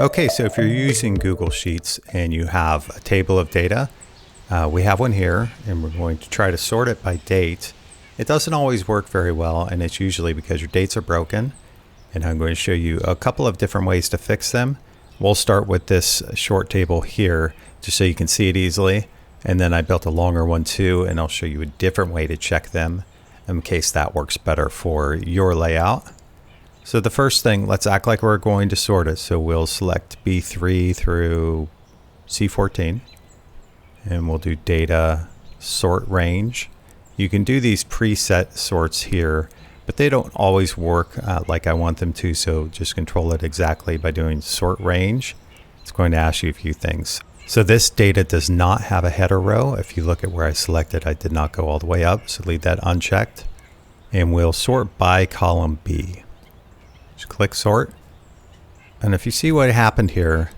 Okay, so if you're using Google Sheets and you have a table of data, we have one here, and we're going to try to sort it by date. It doesn't always work very well, and it's usually because your dates are broken. And I'm going to show you a couple of different ways to fix them. We'll start with this short table here, just so you can see it easily. And then I built a longer one too, and I'll show you a different way to check them in case that works better for your layout. So the first thing, let's act like we're going to sort it. So we'll select B3 through C14, and we'll do data sort range. You can do these preset sorts here, but they don't always work like I want them to. So just control it exactly by doing sort range. It's going to ask you a few things. So this data does not have a header row. If you look at where I selected, I did not go all the way up. So leave that unchecked, and we'll sort by column B. Just click sort. And if you see what happened here,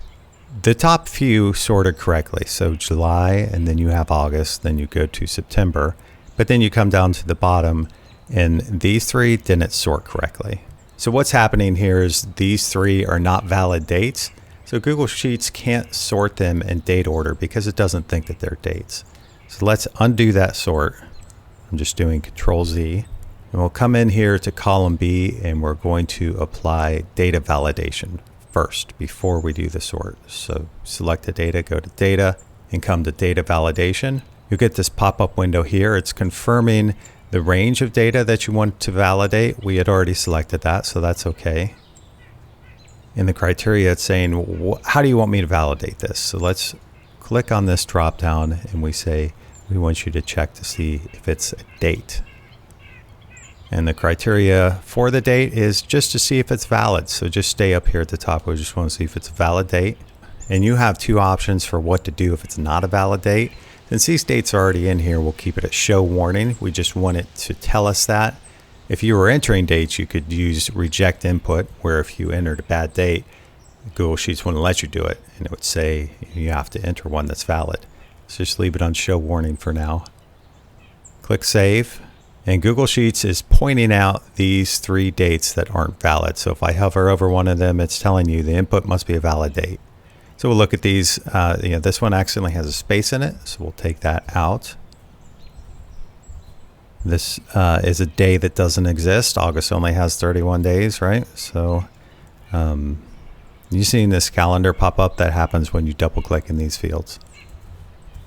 the top few sorted correctly. So July, and then you have August, then you go to September, but then you come down to the bottom and these three didn't sort correctly. So what's happening here is these three are not valid dates. So Google Sheets can't sort them in date order because it doesn't think that they're dates. So let's undo that sort. I'm just doing Control Z. And we'll come in here to column B, and we're going to apply data validation first before we do the sort. So select the data, go to data, and come to data validation. You'll get this pop-up window here. It's confirming the range of data that you want to validate. We had already selected that, so that's okay. In the criteria, it's saying, how do you want me to validate this? So let's click on this drop down, and we say, we want you to check to see if it's a date. And the criteria for the date is just to see if it's valid. So just stay up here at the top. We just want to see if it's a valid date. And you have two options for what to do if it's not a valid date. Since these dates are already in here, we'll keep it at show warning. We just want it to tell us that. If you were entering dates, you could use reject input, where if you entered a bad date, Google Sheets wouldn't let you do it. And it would say you have to enter one that's valid. So just leave it on show warning for now. Click save. And Google Sheets is pointing out these three dates that aren't valid. So if I hover over one of them, it's telling you the input must be a valid date. So we'll look at these. This one accidentally has a space in it, so we'll take that out. This is a day that doesn't exist. August only has 31 days, right? So you seeing this calendar pop up? That happens when you double click in these fields.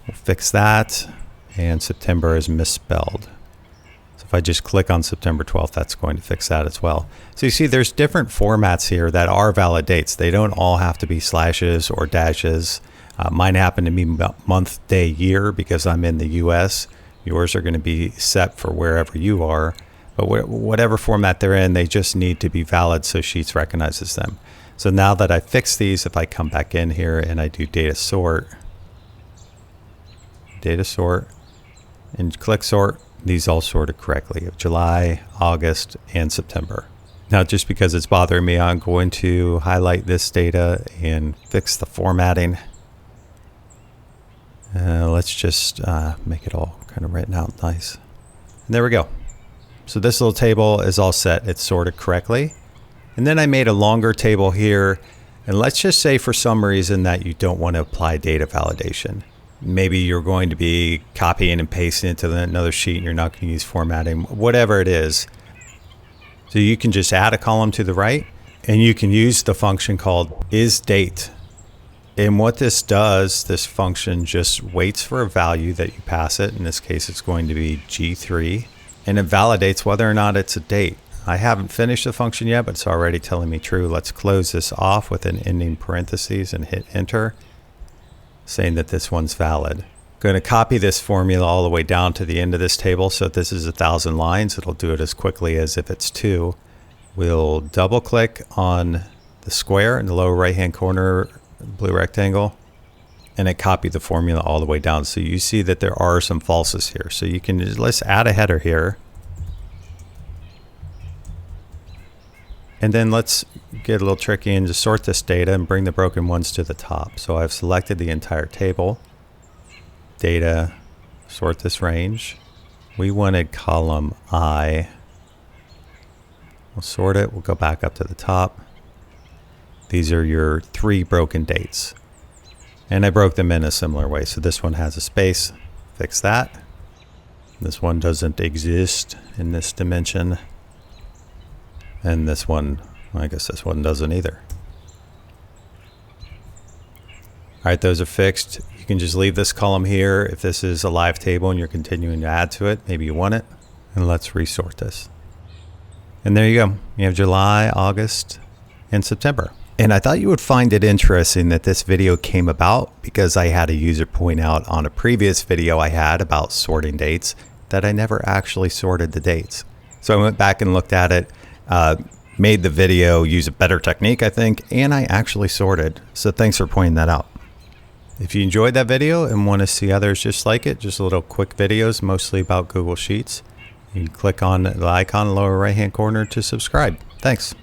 We'll fix that, and September is misspelled. If I just click on September 12th, that's going to fix that as well. So you see there's different formats here that are valid dates. They don't all have to be slashes or dashes. Mine happen to be month, day, year because I'm in the US. Yours are going to be set for wherever you are. But whatever format they're in, they just need to be valid so Sheets recognizes them. So now that I fixed these, if I come back in here and I do data sort, and click sort, these all sorted correctly of July, August, and September. Now, just because it's bothering me, I'm going to highlight this data and fix the formatting. Let's just make it all kind of written out nice. And there we go. So this little table is all set. It's sorted correctly. And then I made a longer table here. And let's just say for some reason that you don't want to apply data validation. Maybe you're going to be copying and pasting it to another sheet and you're not going to use formatting, whatever it is. So you can just add a column to the right, and you can use the function called ISDATE. And what this does, this function just waits for a value that you pass it. In this case, it's going to be G3, and it validates whether or not it's a date. I haven't finished the function yet, but it's already telling me true. Let's close this off with an ending parentheses and hit enter, saying that this one's valid. I'm going to copy this formula all the way down to the end of this table. So if this is 1,000 lines, it'll do it as quickly as if it's 2. We'll double click on the square in the lower right hand corner, blue rectangle, and it copied the formula all the way down. So you see that there are some falses here. So you can let's add a header here. And then let's get a little tricky and just sort this data and bring the broken ones to the top. So I've selected the entire table. Data, sort this range. We wanted column I. We'll sort it. We'll go back up to the top. These are your 3 broken dates. And I broke them in a similar way. So this one has a space. Fix that. This one doesn't exist in this dimension. And this one, well, I guess this one doesn't either. All right, those are fixed. You can just leave this column here. If this is a live table and you're continuing to add to it, maybe you want it. And let's resort this. And there you go. You have July, August, and September. And I thought you would find it interesting that this video came about because I had a user point out on a previous video I had about sorting dates that I never actually sorted the dates. So I went back and looked at it, made the video use a better technique, I think, and I actually sorted. So thanks for pointing that out. If you enjoyed that video and want to see others just like it, just little quick videos, mostly about Google Sheets, you can click on the icon in the lower right-hand corner to subscribe. Thanks.